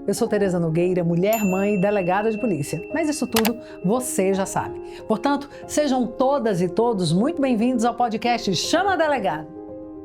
Eu sou Tereza Nogueira, mulher, mãe e delegada de polícia. Mas isso tudo você já sabe. Portanto, sejam todas e todos muito bem-vindos ao podcast Chama a Delegada.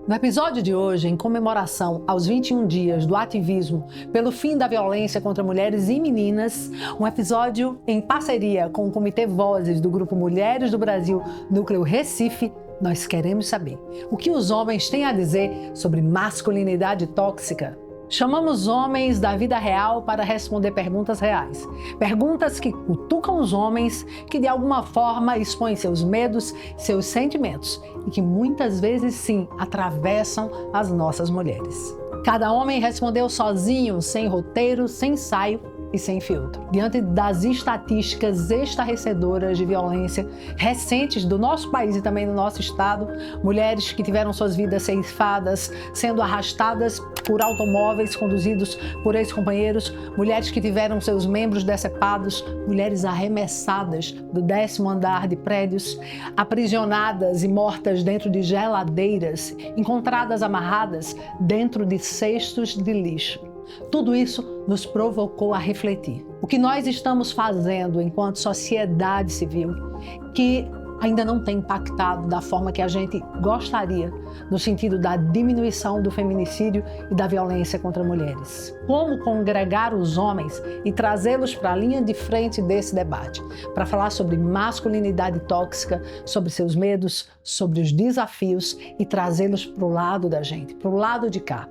No episódio de hoje, em comemoração aos 21 dias do ativismo pelo fim da violência contra mulheres e meninas, um episódio em parceria com o Comitê Vozes do Grupo Mulheres do Brasil, Núcleo Recife, nós queremos saber o que os homens têm a dizer sobre masculinidade tóxica. Chamamos homens da vida real para responder perguntas reais. Perguntas que cutucam os homens, que de alguma forma expõem seus medos, seus sentimentos e que muitas vezes sim atravessam as nossas mulheres. Cada homem respondeu sozinho, sem roteiro, sem ensaio e sem filtro. Diante das estatísticas estarrecedoras de violência recentes do nosso país e também do nosso estado, mulheres que tiveram suas vidas ceifadas, sendo arrastadas por automóveis conduzidos por ex-companheiros, mulheres que tiveram seus membros decepados, mulheres arremessadas do 10º andar de prédios, aprisionadas e mortas dentro de geladeiras, encontradas amarradas dentro de cestos de lixo. Tudo isso nos provocou a refletir. O que nós estamos fazendo enquanto sociedade civil que ainda não tem impactado da forma que a gente gostaria, no sentido da diminuição do feminicídio e da violência contra mulheres. Como congregar os homens e trazê-los para a linha de frente desse debate, para falar sobre masculinidade tóxica, sobre seus medos, sobre os desafios e trazê-los para o lado da gente, para o lado de cá,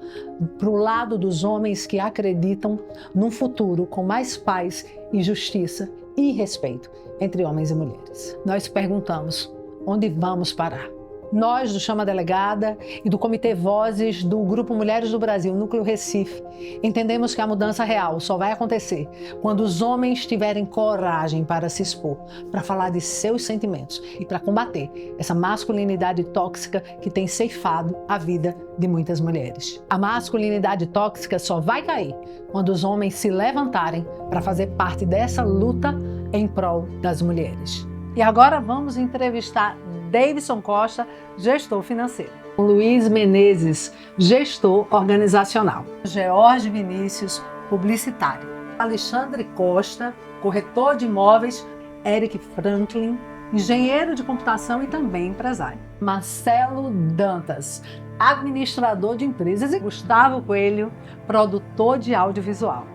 para o lado dos homens que acreditam num futuro com mais paz e justiça e respeito entre homens e mulheres. Nós perguntamos, onde vamos parar? Nós, do Chama Delegada e do Comitê Vozes do Grupo Mulheres do Brasil, Núcleo Recife, entendemos que a mudança real só vai acontecer quando os homens tiverem coragem para se expor, para falar de seus sentimentos e para combater essa masculinidade tóxica que tem ceifado a vida de muitas mulheres. A masculinidade tóxica só vai cair quando os homens se levantarem para fazer parte dessa luta em prol das mulheres. E agora vamos entrevistar Davidson Costa, gestor financeiro. Luiz Menezes, gestor organizacional. George Vinícius, publicitário. Alexandre Costa, corretor de imóveis. Eric Franklin, engenheiro de computação e também empresário. Marcelo Dantas, administrador de empresas. E Gustavo Coelho, produtor de audiovisual.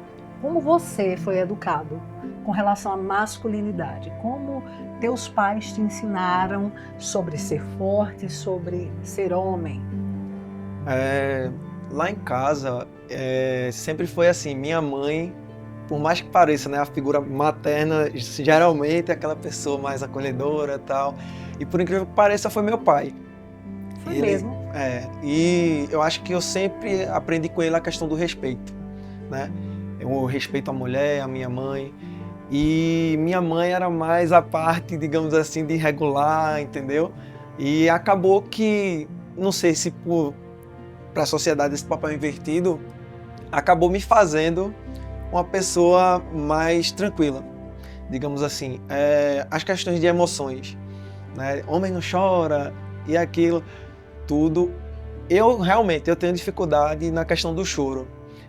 Como você foi educado com relação à masculinidade? Como teus pais te ensinaram sobre ser forte, sobre ser homem? Lá em casa, sempre foi assim, minha mãe, por mais que pareça, né, a figura materna, geralmente é aquela pessoa mais acolhedora e tal, e por incrível que pareça, foi meu pai. Foi mesmo? E eu acho que eu sempre aprendi com ele a questão do respeito, né? Eu respeito a mulher, a minha mãe. E minha mãe era mais a parte, digamos assim, de regular, entendeu? E acabou que, não sei se para a sociedade esse papel invertido, acabou me fazendo uma pessoa mais tranquila, digamos assim. As questões de emoções, né? Homem não chora e aquilo, tudo. Eu tenho dificuldade na questão do choro,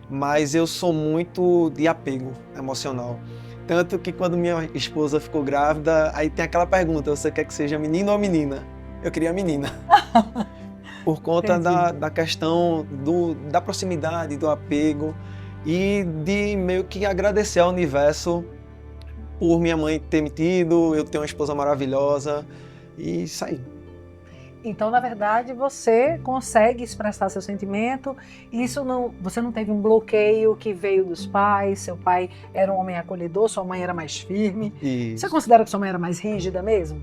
mas eu sou muito de apego emocional. Tanto que quando minha esposa ficou grávida, aí tem aquela pergunta, você quer que seja menino ou menina? Eu queria menina. Por conta da questão da proximidade, do apego e de meio que agradecer ao universo por minha mãe ter me tido, eu ter uma esposa maravilhosa e isso aí. Então, na verdade, você consegue expressar seu sentimento. Você não teve um bloqueio que veio dos pais, seu pai era um homem acolhedor, sua mãe era mais firme. Isso. Você considera que sua mãe era mais rígida mesmo?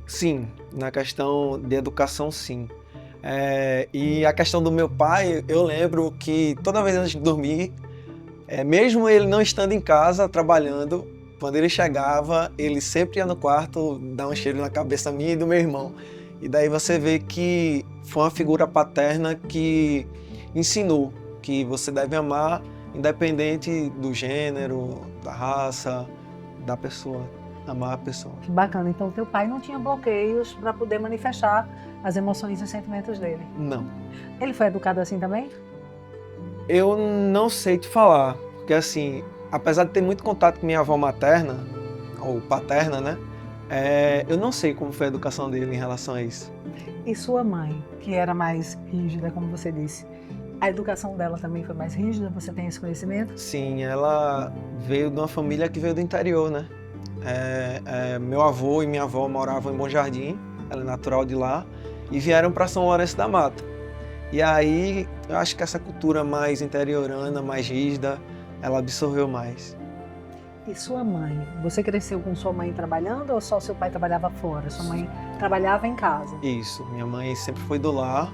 Sim, na questão de educação, sim. E a questão do meu pai, eu lembro que toda vez antes de dormir, mesmo ele não estando em casa, trabalhando, quando ele chegava, ele sempre ia no quarto dar um cheiro na cabeça minha e do meu irmão. E daí você vê que foi uma figura paterna que ensinou que você deve amar independente do gênero, da raça, da pessoa, amar a pessoa. Que bacana, então o teu pai não tinha bloqueios para poder manifestar as emoções e os sentimentos dele? Não. Ele foi educado assim também? Eu não sei te falar, porque Porque assim, apesar de ter muito contato com minha avó materna, ou paterna, né? Eu não sei como foi a educação dele em relação a isso. E sua mãe, que era mais rígida, como você disse, a educação dela também foi mais rígida? Você tem esse conhecimento? Sim, ela veio de uma família que veio do interior, né? Meu avô e minha avó moravam em Bom Jardim, ela é natural de lá, e vieram para São Lourenço da Mata. E aí, eu acho que essa cultura mais interiorana, mais rígida, ela absorveu mais. E sua mãe? Você cresceu com sua mãe trabalhando ou só seu pai trabalhava fora? Sua mãe trabalhava em casa? Isso, minha mãe sempre foi do lar,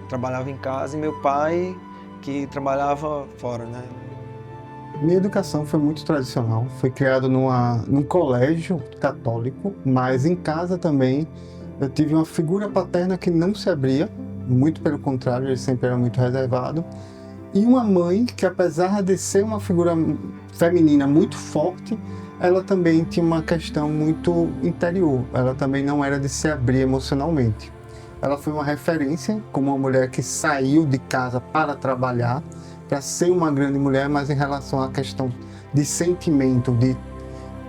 trabalhava em casa, e meu pai que trabalhava fora, né? Minha educação foi muito tradicional, fui criado num colégio católico, mas em casa também eu tive uma figura paterna que não se abria, muito pelo contrário, ele sempre era muito reservado, e uma mãe que, apesar de ser uma figura feminina muito forte, ela também tinha uma questão muito interior, ela também não era de se abrir emocionalmente. Ela foi uma referência como uma mulher que saiu de casa para trabalhar, para ser uma grande mulher, mas em relação à questão de sentimento, de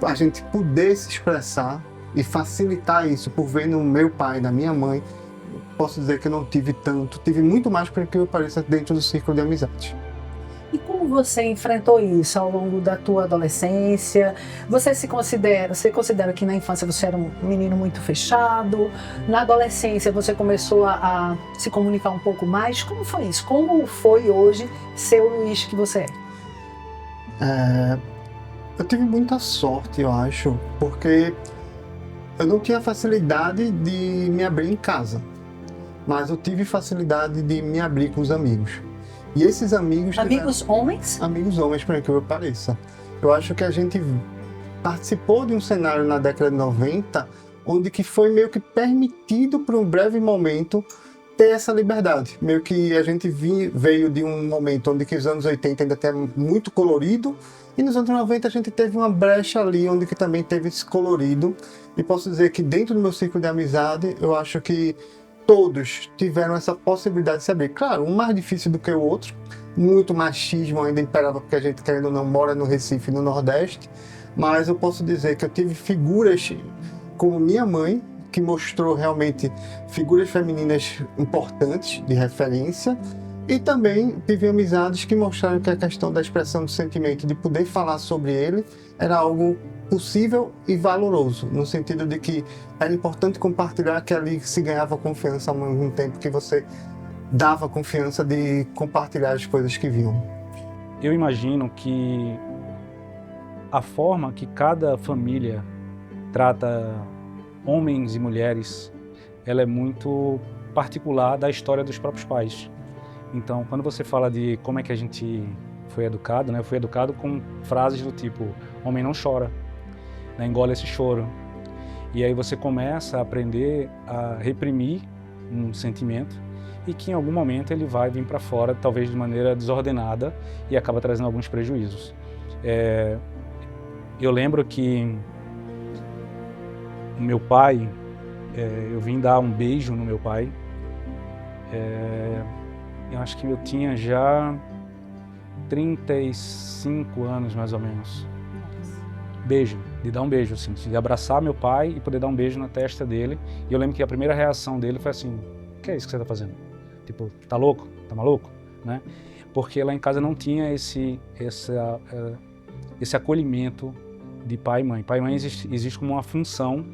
a gente poder se expressar e facilitar isso, por ver no meu pai, na minha mãe, posso dizer que eu não tive tanto, tive muito mais para que eu pareça dentro do círculo de amizade. E como você enfrentou isso ao longo da tua adolescência? Você considera que na infância você era um menino muito fechado? Na adolescência você começou a se comunicar um pouco mais? Como foi isso? Como foi hoje ser o Luiz que você é? Eu tive muita sorte, eu acho, porque eu não tinha facilidade de me abrir em casa, mas eu tive facilidade de me abrir com os amigos. E esses amigos... Amigos homens? Amigos homens, por que eu pareça. Eu acho que a gente participou de um cenário na década de 90, onde que foi meio que permitido por um breve momento ter essa liberdade. Meio que a gente veio de um momento onde que os anos 80 ainda era muito colorido, e nos anos 90 a gente teve uma brecha ali, onde que também teve esse colorido. E posso dizer que dentro do meu círculo de amizade, eu acho que todos tiveram essa possibilidade de se abrir. Claro, um mais difícil do que o outro, muito machismo ainda imperava, porque a gente, querendo ou não, mora no Recife, no Nordeste, mas eu posso dizer que eu tive figuras como minha mãe, que mostrou realmente figuras femininas importantes, de referência, e também tive amizades que mostraram que a questão da expressão do sentimento, de poder falar sobre ele, era algo possível e valoroso, no sentido de que era importante compartilhar, que ali se ganhava confiança ao mesmo tempo que você dava confiança de compartilhar as coisas que viam. Eu imagino que a forma que cada família trata homens e mulheres, ela é muito particular da história dos próprios pais. Então, quando você fala de como é que a gente foi educado, né? Eu fui educado com frases do tipo, homem não chora, né? Engole esse choro. E aí você começa a aprender a reprimir um sentimento e que em algum momento ele vai vir para fora, talvez de maneira desordenada, e acaba trazendo alguns prejuízos. Eu lembro que o meu pai, eu vim dar um beijo no meu pai, eu acho que eu tinha já 35 anos, mais ou menos. Beijo, de dar um beijo, assim, de abraçar meu pai e poder dar um beijo na testa dele. E eu lembro que a primeira reação dele foi assim, o que é isso que você tá fazendo? Tipo, tá louco? Tá maluco? Né? Porque lá em casa não tinha esse acolhimento de pai e mãe. Pai e mãe existe como uma função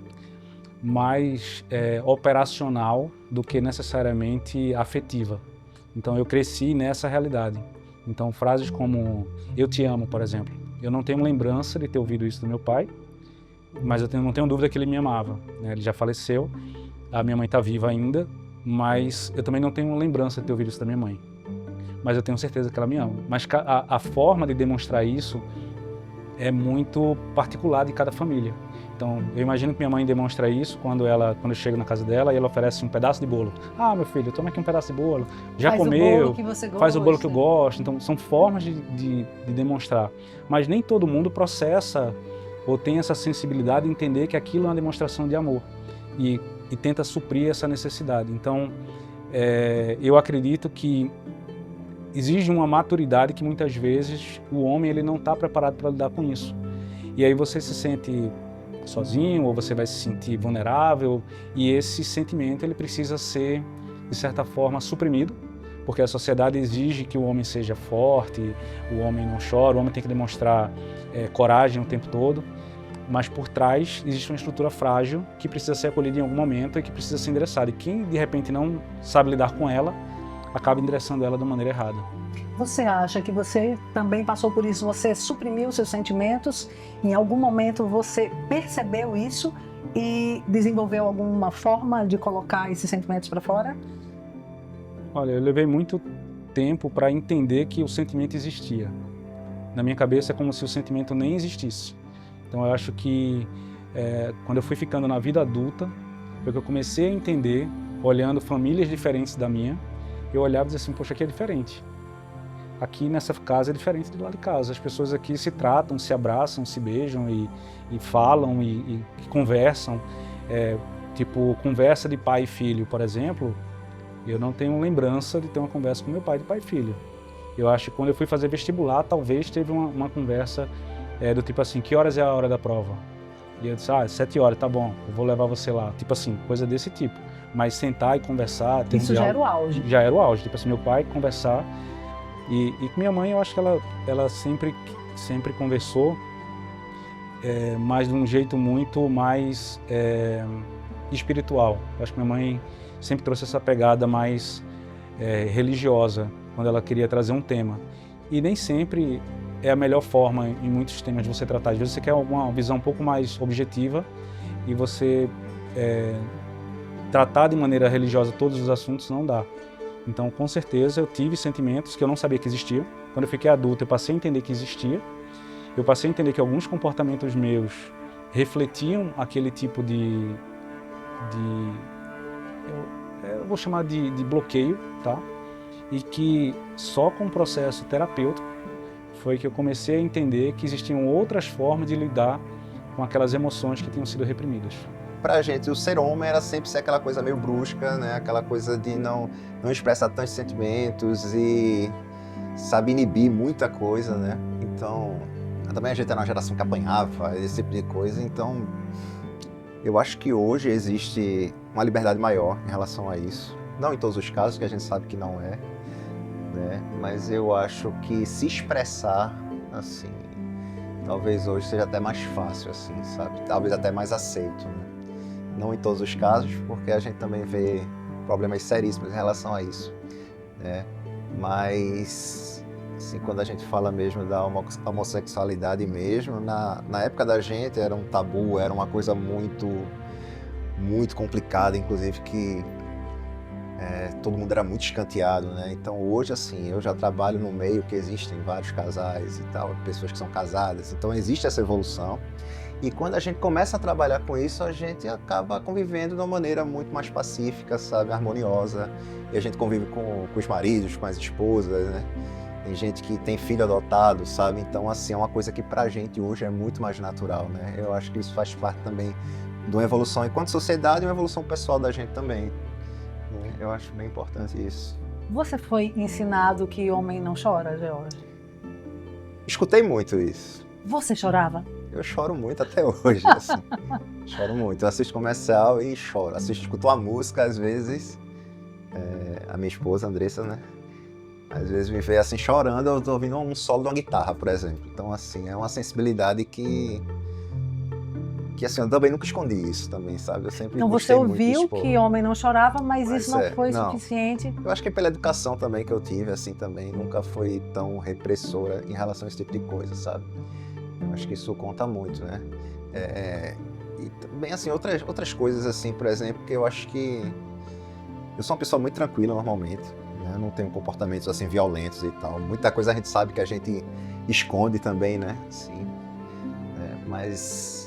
mais operacional do que necessariamente afetiva. Então eu cresci nessa realidade. Então frases como eu te amo, por exemplo. Eu não tenho lembrança de ter ouvido isso do meu pai, mas eu não tenho dúvida que ele me amava, né? Ele já faleceu, a minha mãe está viva ainda, mas eu também não tenho lembrança de ter ouvido isso da minha mãe. Mas eu tenho certeza que ela me ama. Mas a forma de demonstrar isso é muito particular de cada família. Então, eu imagino que minha mãe demonstra isso quando eu chego na casa dela e ela oferece um pedaço de bolo. Ah, meu filho, toma aqui um pedaço de bolo. Já faz comeu? O bolo que você gosta. Faz o bolo que eu gosto. Então, são formas de demonstrar. Mas nem todo mundo processa ou tem essa sensibilidade de entender que aquilo é uma demonstração de amor e tenta suprir essa necessidade. Então, eu acredito que exige uma maturidade que muitas vezes o homem ele não está preparado para lidar com isso. E aí você se sente sozinho ou você vai se sentir vulnerável, e esse sentimento ele precisa ser, de certa forma, suprimido, porque a sociedade exige que o homem seja forte, o homem não chora, o homem tem que demonstrar coragem o tempo todo, mas por trás existe uma estrutura frágil que precisa ser acolhida em algum momento e que precisa ser endereçada. E quem de repente não sabe lidar com ela, acaba endereçando ela de maneira errada. Você acha que você também passou por isso? Você suprimiu seus sentimentos? Em algum momento você percebeu isso e desenvolveu alguma forma de colocar esses sentimentos para fora? Olha, eu levei muito tempo para entender que o sentimento existia. Na minha cabeça é como se o sentimento nem existisse. Então eu acho que quando eu fui ficando na vida adulta, foi que eu comecei a entender, olhando famílias diferentes da minha, eu olhava e dizia assim, poxa, aqui é diferente. Aqui nessa casa é diferente do lado de casa. As pessoas aqui se tratam, se abraçam, se beijam e falam e conversam. Tipo, conversa de pai e filho, por exemplo, eu não tenho lembrança de ter uma conversa com meu pai de pai e filho. Eu acho que quando eu fui fazer vestibular, talvez teve uma conversa do tipo assim, que horas é a hora da prova? E eu disse, 7 horas, tá bom, eu vou levar você lá. Tipo assim, coisa desse tipo. Mas sentar e conversar... Isso já era o auge. Já era o auge. Tipo assim, meu pai conversar. E com minha mãe, eu acho que ela sempre conversou, mas de um jeito muito mais espiritual. Eu acho que minha mãe sempre trouxe essa pegada mais religiosa, quando ela queria trazer um tema. E nem sempre é a melhor forma, em muitos temas, de você tratar. Às vezes você quer uma visão um pouco mais objetiva e você tratar de maneira religiosa todos os assuntos não dá. Então, com certeza, eu tive sentimentos que eu não sabia que existiam. Quando eu fiquei adulto, eu passei a entender que existia. Eu passei a entender que alguns comportamentos meus refletiam aquele tipo eu vou chamar de bloqueio, tá? E que só com o processo terapêutico foi que eu comecei a entender que existiam outras formas de lidar com aquelas emoções que tinham sido reprimidas. Pra gente, o ser homem era sempre ser aquela coisa meio brusca, né? Aquela coisa de não expressar tantos sentimentos e sabe inibir muita coisa, né? Então, também a gente era uma geração que apanhava, esse tipo de coisa. Então, eu acho que hoje existe uma liberdade maior em relação a isso. Não em todos os casos, que a gente sabe que não é, né? Mas eu acho que se expressar, assim, talvez hoje seja até mais fácil, assim, sabe? Talvez até mais aceito, né? Não em todos os casos, porque a gente também vê problemas seríssimos em relação a isso, né? Mas, assim, quando a gente fala mesmo da homossexualidade mesmo, na época da gente era um tabu, era uma coisa muito, muito complicada, inclusive que todo mundo era muito escanteado, né? Então hoje, assim, eu já trabalho no meio que existem vários casais e tal, pessoas que são casadas, então existe essa evolução. E quando a gente começa a trabalhar com isso, a gente acaba convivendo de uma maneira muito mais pacífica, sabe, harmoniosa. E a gente convive com os maridos, com as esposas, né? Tem gente que tem filho adotado, sabe? Então, assim, é uma coisa que pra gente hoje é muito mais natural, né? Eu acho que isso faz parte também de uma evolução enquanto sociedade e uma evolução pessoal da gente também. Eu acho bem importante isso. Você foi ensinado que homem não chora, George? Escutei muito isso. Você chorava? Eu choro muito até hoje, assim. Choro muito. Eu assisto comercial e choro. Escuto uma música, às vezes. A minha esposa, Andressa, né? Às vezes me vê assim chorando, eu tô ouvindo um solo de uma guitarra, por exemplo. Então, assim, é uma sensibilidade que assim, eu também nunca escondi isso também, sabe? Eu sempre Então você ouviu que homem não chorava, mas isso não foi suficiente? Eu acho que pela educação também que eu tive, assim, também nunca foi tão repressora em relação a esse tipo de coisa, sabe? Eu acho que isso conta muito, né? E também, assim, outras coisas, assim, por exemplo, que eu acho que eu sou uma pessoa muito tranquila normalmente, né? Eu não tenho comportamentos, assim, violentos e tal. Muita coisa a gente sabe que a gente esconde também, né? Assim, mas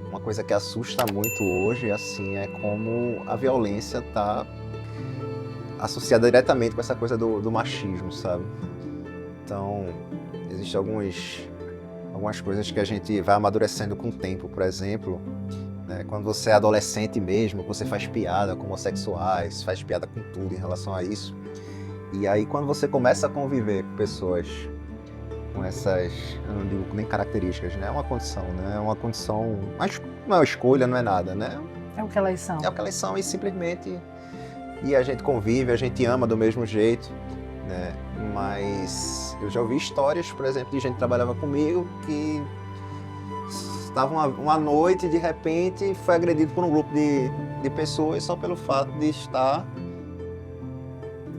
uma coisa que assusta muito hoje, assim, é como a violência está associada diretamente com essa coisa do machismo, sabe? Então, existem algumas coisas que a gente vai amadurecendo com o tempo, por exemplo, né? Quando você é adolescente mesmo, você faz piada com homossexuais, faz piada com tudo em relação a isso. E aí quando você começa a conviver com pessoas com essas, eu não digo nem características, né? É uma condição, né? É uma condição, mas não é uma escolha, não é nada, né? É o que elas são. É o que elas são e simplesmente... E a gente convive, a gente ama do mesmo jeito, né? Mas eu já ouvi histórias, por exemplo, de gente que trabalhava comigo que estava uma noite e de repente foi agredido por um grupo de pessoas só pelo fato de estar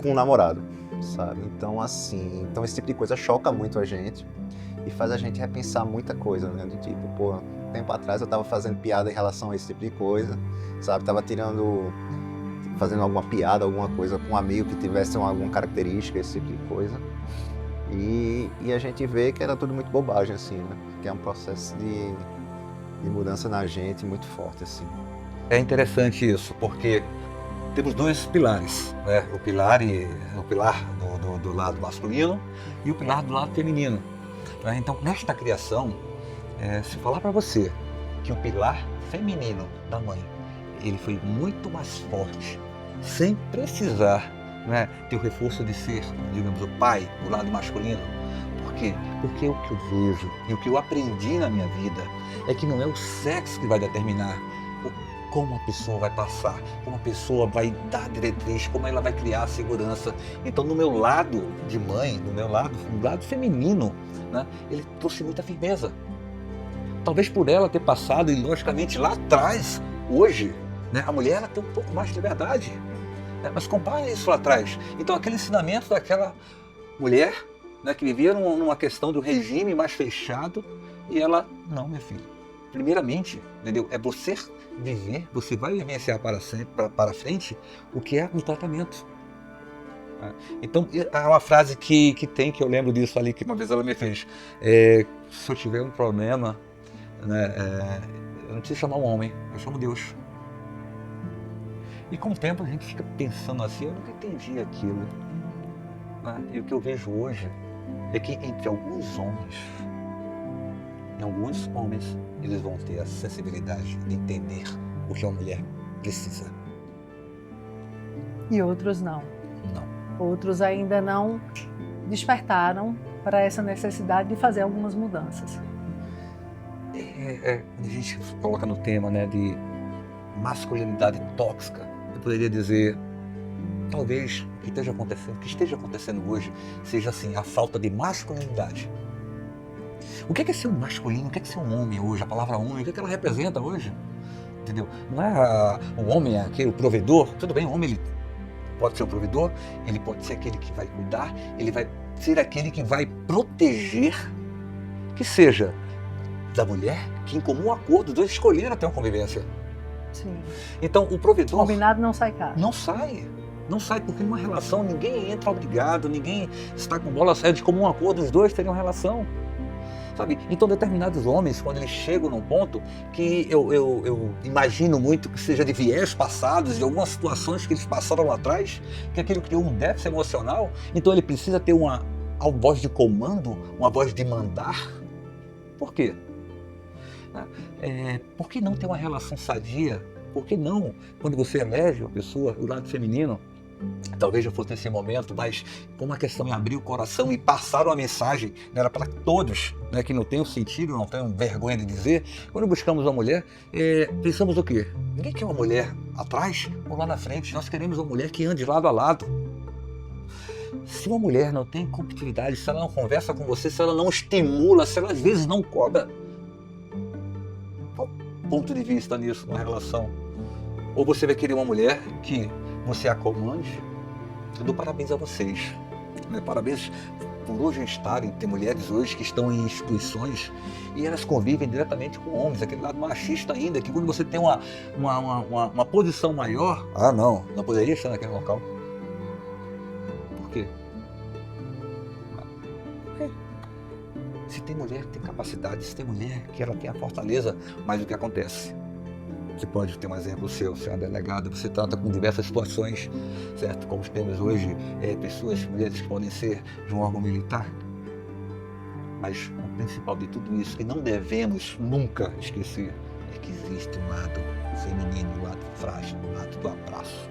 com um namorado, sabe? Então, assim, esse tipo de coisa choca muito a gente e faz a gente repensar muita coisa, né? Do tipo, pô, tempo atrás eu tava fazendo piada em relação a esse tipo de coisa, sabe? Tava fazendo alguma piada, alguma coisa com um amigo que tivesse alguma característica, esse tipo de coisa. E a gente vê que era tudo muito bobagem, assim, né? Que é um processo de mudança na gente muito forte, assim. É interessante isso, porque temos dois pilares, né? O pilar do lado masculino e o pilar do lado feminino. Né? Então, nesta criação, se falar para você que o pilar feminino da mãe, ele foi muito mais forte, sem precisar, né, ter o reforço de ser, digamos, o pai do lado masculino. Por quê? Porque o que eu vejo e o que eu aprendi na minha vida é que não é o sexo que vai determinar como a pessoa vai passar, como a pessoa vai dar diretriz, como ela vai criar a segurança. Então, no meu lado de mãe, no lado feminino, né, ele trouxe muita firmeza. Talvez por ela ter passado, e logicamente lá atrás, hoje, né, a mulher ela tem um pouco mais de liberdade. Né, mas compare isso lá atrás. Então, aquele ensinamento daquela mulher, né, que vivia numa questão do regime mais fechado, e ela, não, minha filha. Primeiramente, entendeu? É você viver, você vai vivenciar para frente o que é o tratamento. Então, há uma frase que eu lembro disso ali, que uma vez ela me fez. Se eu tiver um problema, né, eu não preciso chamar um homem, eu chamo Deus. E com o tempo a gente fica pensando assim, eu nunca entendi aquilo. Né? E o que eu vejo hoje é que entre alguns homens, eles vão ter a sensibilidade de entender o que uma mulher precisa. E outros não. Não. Outros ainda não despertaram para essa necessidade de fazer algumas mudanças. A gente coloca no tema, né, de masculinidade tóxica. Eu poderia dizer, talvez o que esteja acontecendo hoje seja assim, a falta de masculinidade. O que é ser um masculino? O que é ser um homem hoje? A palavra homem, o que é que ela representa hoje? Entendeu? Não é o homem aquele, o provedor. Tudo bem, o homem ele pode ser o provedor, ele pode ser aquele que vai cuidar, ele vai ser aquele que vai proteger, que seja da mulher, que em comum acordo, os dois escolheram ter uma convivência. Sim. Então, o provedor... Combinado não sai caro. Não sai, porque numa relação ninguém entra obrigado, ninguém está com bola certa, de comum acordo, os dois teriam relação. Sabe? Então, determinados homens, quando eles chegam num ponto que eu imagino muito que seja de viés passados, de algumas situações que eles passaram lá atrás, que aquilo criou um déficit emocional, então ele precisa ter uma voz de comando, uma voz de mandar. Por quê? Por que não ter uma relação sadia? Por que não, quando você elege uma pessoa, o lado feminino, talvez já fosse nesse momento, mas como a questão é abrir o coração e passar uma mensagem, né, era para todos, né, que não tenham sentido, não tenham vergonha de dizer. Quando buscamos uma mulher, pensamos o quê? Ninguém quer uma mulher atrás ou lá na frente, nós queremos uma mulher que ande lado a lado. Se uma mulher não tem competitividade, se ela não conversa com você, se ela não estimula, se ela às vezes não cobra, qual o ponto de vista nisso, na relação? Ou você vai querer uma mulher que você a comande? Eu dou parabéns a vocês. Parabéns por hoje estarem, tem mulheres hoje que estão em instituições e elas convivem diretamente com homens, aquele lado machista ainda, que quando você tem uma posição maior, não poderia estar naquele local. Por quê? Se tem mulher que tem capacidade, se tem mulher que ela tem a fortaleza, mas o que acontece? Você pode ter um exemplo seu, você é uma delegada, você trata com diversas situações, certo? Como temos hoje mulheres que podem ser de um órgão militar. Mas o principal de tudo isso, que não devemos nunca esquecer, é que existe um lado feminino, um lado frágil, um lado do abraço,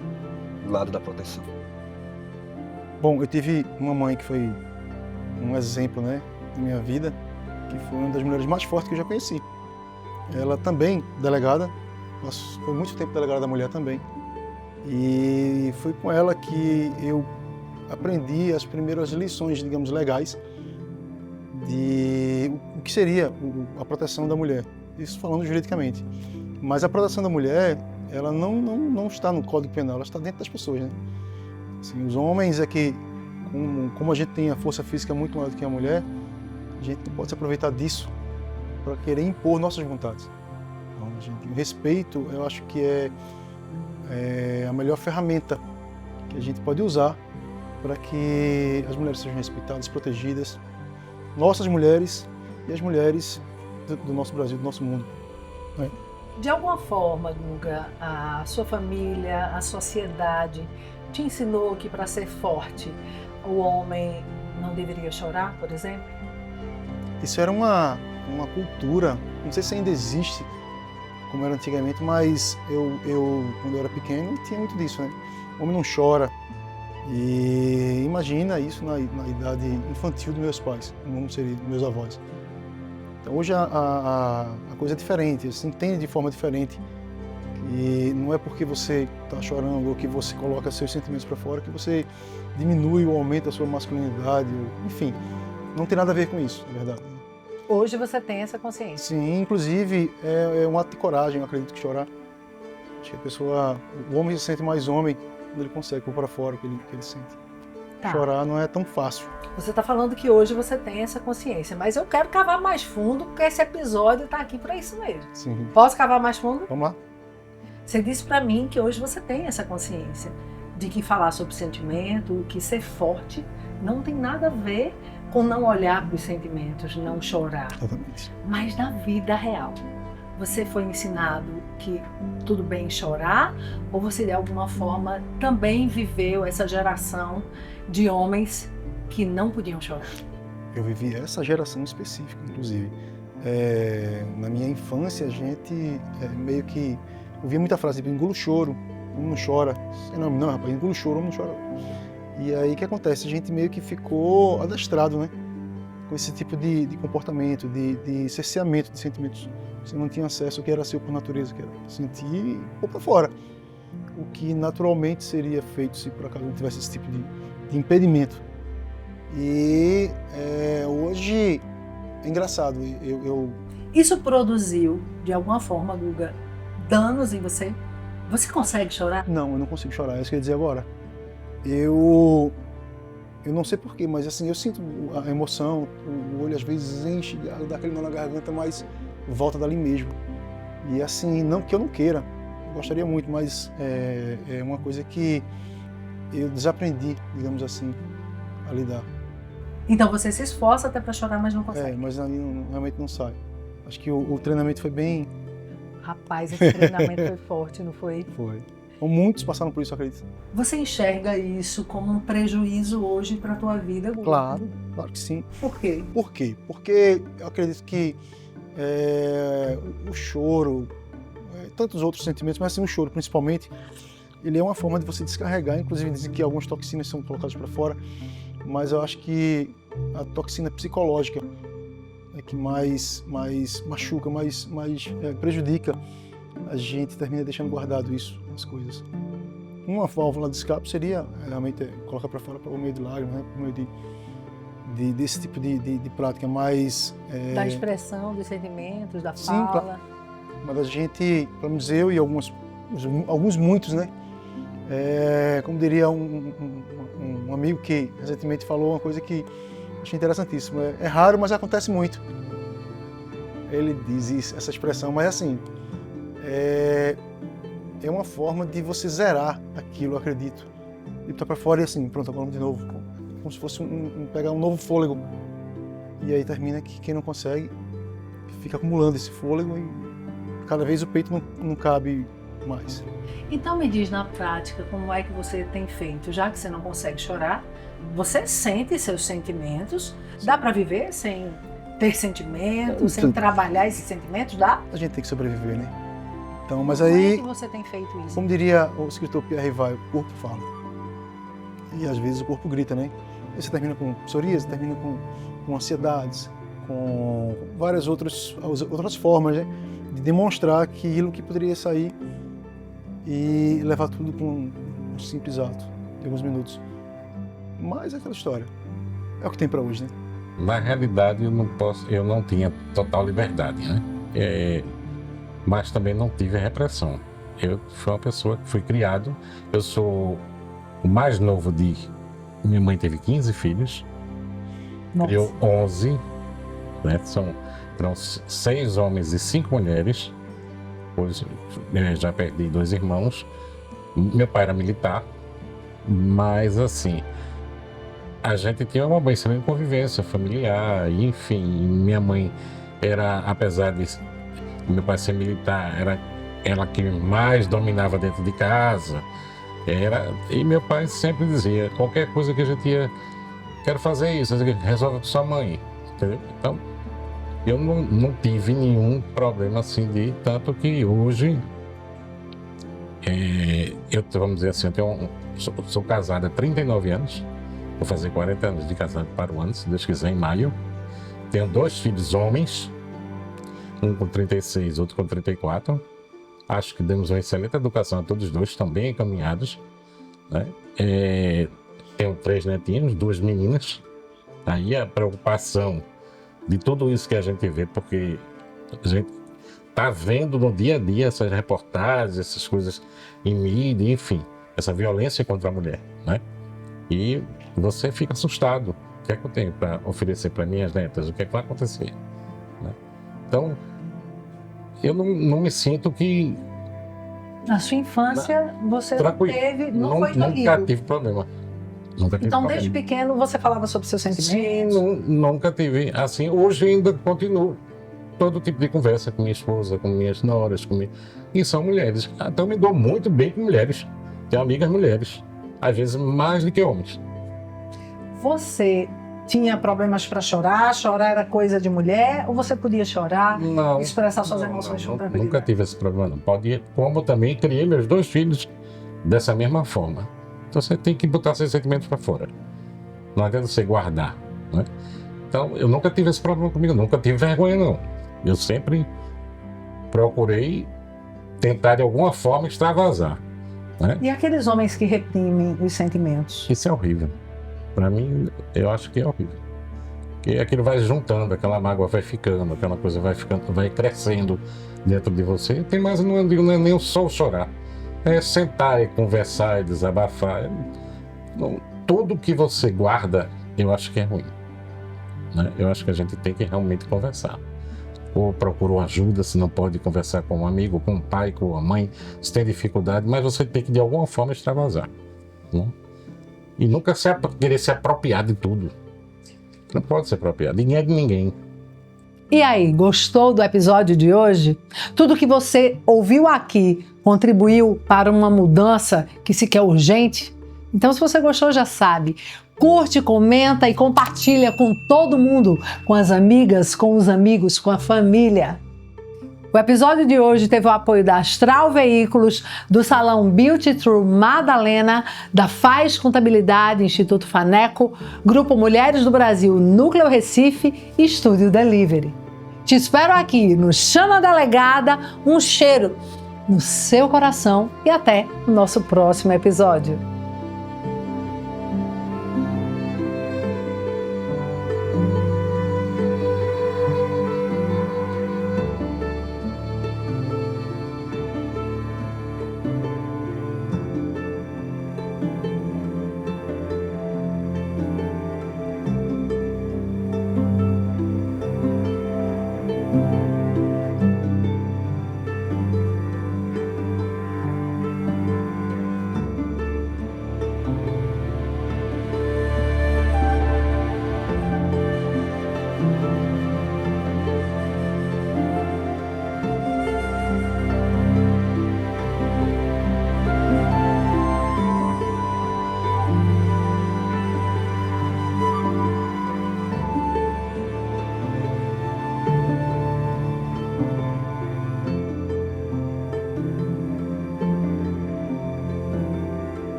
um lado da proteção. Bom, eu tive uma mãe que foi um exemplo, né, na minha vida, que foi uma das mulheres mais fortes que eu já conheci. Ela também, delegada, foi muito tempo delegada da mulher também. E foi com ela que eu aprendi as primeiras lições, digamos, legais de o que seria a proteção da mulher. Isso falando juridicamente. Mas a proteção da mulher, ela não está no Código Penal, ela está dentro das pessoas, né? Assim, os homens é que, como a gente tem a força física muito maior do que a mulher, a gente não pode se aproveitar disso para querer impor nossas vontades. Então, o respeito, eu acho que é a melhor ferramenta que a gente pode usar para que as mulheres sejam respeitadas, protegidas, nossas mulheres e as mulheres do nosso Brasil, do nosso mundo, né? De alguma forma, Guga, a sua família, a sociedade te ensinou que para ser forte o homem não deveria chorar, por exemplo? Isso era uma cultura, não sei se ainda existe, como era antigamente, mas eu quando eu era pequeno, tinha muito disso, né? O homem não chora. E imagina isso na idade infantil dos meus pais, como seria dos meus avós. Então hoje a coisa é diferente, se entende de forma diferente. E não é porque você está chorando ou que você coloca seus sentimentos para fora que você diminui ou aumenta a sua masculinidade, enfim, não tem nada a ver com isso, na verdade. Hoje você tem essa consciência? Sim, inclusive é um ato de coragem, eu acredito que chorar. Acho que o homem se sente mais homem quando ele consegue pôr para fora o que ele sente. Tá. Chorar não é tão fácil. Você está falando que hoje você tem essa consciência, mas eu quero cavar mais fundo, porque esse episódio está aqui para isso mesmo. Sim. Posso cavar mais fundo? Vamos lá? Você disse para mim que hoje você tem essa consciência de que falar sobre sentimento, que ser forte, não tem nada a ver com não olhar para os sentimentos, não chorar. Exatamente. Mas na vida real, você foi ensinado que tudo bem chorar, ou você de alguma forma também viveu essa geração de homens que não podiam chorar? Eu vivi essa geração específica, inclusive. Na minha infância, a gente meio que ouvia muita frase, tipo, engula o choro, homem não chora. Não, rapaz, engula o choro, homem não chora. E aí o que acontece? A gente meio que ficou adestrado, né? Com esse tipo de comportamento, de cerceamento de sentimentos. Você não tinha acesso ao que era seu por natureza, que era sentir e pôr para fora. O que naturalmente seria feito se por acaso não tivesse esse tipo de impedimento. E hoje é engraçado. Isso produziu, de alguma forma, Guga, danos em você? Você consegue chorar? Não, eu não consigo chorar, é isso que eu ia dizer agora. Eu não sei porquê, mas assim, eu sinto a emoção, o olho às vezes enche, dá aquele nó na garganta, mas volta dali mesmo. E assim, não que eu não queira, eu gostaria muito, mas é uma coisa que eu desaprendi, digamos assim, a lidar. Então você se esforça até para chorar, mas não consegue? Mas ali realmente não sai. Acho que o treinamento foi bem... Rapaz, esse treinamento foi forte, não foi? Foi. Então, muitos passaram por isso, acredito. Você enxerga isso como um prejuízo hoje para a tua vida, Guga? Claro que sim. Por quê? Por quê? Porque eu acredito que o choro, tantos outros sentimentos, mas assim, o choro principalmente, ele é uma forma de você descarregar, inclusive dizem que algumas toxinas são colocadas para fora, mas eu acho que a toxina psicológica é que mais machuca, mais prejudica. A gente termina deixando guardado isso, as coisas. Uma válvula de escape seria realmente colocar para fora por meio de lágrimas, né? Por meio desse tipo de prática, mas... Da expressão dos sentimentos, da sim, fala. Claro. Mas a gente, pelo menos eu e muitos, né? Como diria um amigo que recentemente falou uma coisa que achei interessantíssima. É raro, mas acontece muito. Ele diz isso, essa expressão, mas assim... É uma forma de você zerar aquilo, eu acredito. E botar para fora e assim, pronto, agora de novo. Como se fosse pegar um novo fôlego. E aí termina que quem não consegue fica acumulando esse fôlego e cada vez o peito não cabe mais. Então me diz na prática como é que você tem feito, já que você não consegue chorar, você sente seus sentimentos, dá para viver sem ter sentimentos, sem trabalhar esses sentimentos, dá? A gente tem que sobreviver, né? Então, mas Como aí, é que você tem feito isso? como diria o escritor Pierre Rivail, o corpo fala. e às vezes o corpo grita, né? E você termina com psoríase, termina com ansiedades, com várias outras formas, né, de demonstrar aquilo que poderia sair e levar tudo com um simples ato de alguns minutos. Mas é aquela história. É o que tem para hoje, né? Na realidade, eu não tinha total liberdade, né? Mas também não tive repressão. Eu fui uma pessoa que fui criado. Eu sou o mais novo de... Minha mãe teve 15 filhos. Nossa. Eu 11, né? Foram 6 homens e 5 mulheres. Hoje eu já perdi 2 irmãos. Meu pai era militar, mas assim, a gente tinha uma boa excelente convivência familiar, enfim. Minha mãe era, apesar de meu pai ser militar, era ela que mais dominava dentro de casa. E meu pai sempre dizia, qualquer coisa que a gente ia, quero fazer isso, resolve com sua mãe, entendeu? Então, eu não tive nenhum problema assim tanto que hoje, vamos dizer assim, sou casado há 39 anos, vou fazer 40 anos de casado para o ano, se Deus quiser, em maio. Tenho 2 filhos homens, um com 36, outro com 34. Acho que demos uma excelente educação a todos os 2, estão bem encaminhados, né? Tenho 3 netinhos, 2 meninas. Aí a preocupação de tudo isso que a gente vê, porque a gente está vendo no dia a dia essas reportagens, essas coisas em mídia, enfim, essa violência contra a mulher, né? E você fica assustado. O que é que eu tenho para oferecer para minhas netas? O que é que vai acontecer? Né? Então, eu não me sinto que... Na sua infância, você não foi nunca terrível. tive problema. Nunca tive Então, problema. desde pequeno, você falava sobre seus sentimentos? Sim, nunca tive. Assim, hoje ainda continuo todo tipo de conversa com minha esposa, com minhas noras, e são mulheres. Então, me dou muito bem com mulheres. Tenho amigas mulheres. Às vezes, mais do que homens. Você tinha problemas para chorar? Chorar era coisa de mulher? Ou você podia chorar, Não, expressar suas emoções com tranquilidade? nunca tive esse problema, não. Como também criei meus 2 filhos dessa mesma forma. Então você tem que botar seus sentimentos para fora. Não adianta você guardar, né? Então eu nunca tive esse problema comigo, nunca tive vergonha, não. Eu sempre procurei tentar de alguma forma extravasar, né? E aqueles homens que reprimem os sentimentos? Isso é horrível. Para mim, eu acho que é horrível. Porque aquilo vai juntando, aquela mágoa vai ficando, aquela coisa vai ficando, vai crescendo dentro de você. Tem mais, não é nem só chorar. É sentar e conversar e desabafar. Tudo que você guarda, eu acho que é ruim, né? Eu acho que a gente tem que realmente conversar. Ou procura ajuda, se não pode conversar com um amigo, com um pai, com a mãe, se tem dificuldade, mas você tem que de alguma forma extravasar, né? E nunca querer se apropriar de tudo. Não pode se apropriar. Ninguém é de ninguém. E aí, gostou do episódio de hoje? Tudo que você ouviu aqui contribuiu para uma mudança que se quer urgente? Então, se você gostou, já sabe. Curte, comenta e compartilha com todo mundo, com as amigas, com os amigos, com a família. O episódio de hoje teve o apoio da Astral Veículos, do Salão Beauty True Madalena, da Faz Contabilidade, Instituto Faneco, Grupo Mulheres do Brasil, Núcleo Recife e Estúdio Delivery. Te espero aqui no Chama Delegada, um cheiro no seu coração e até o nosso próximo episódio.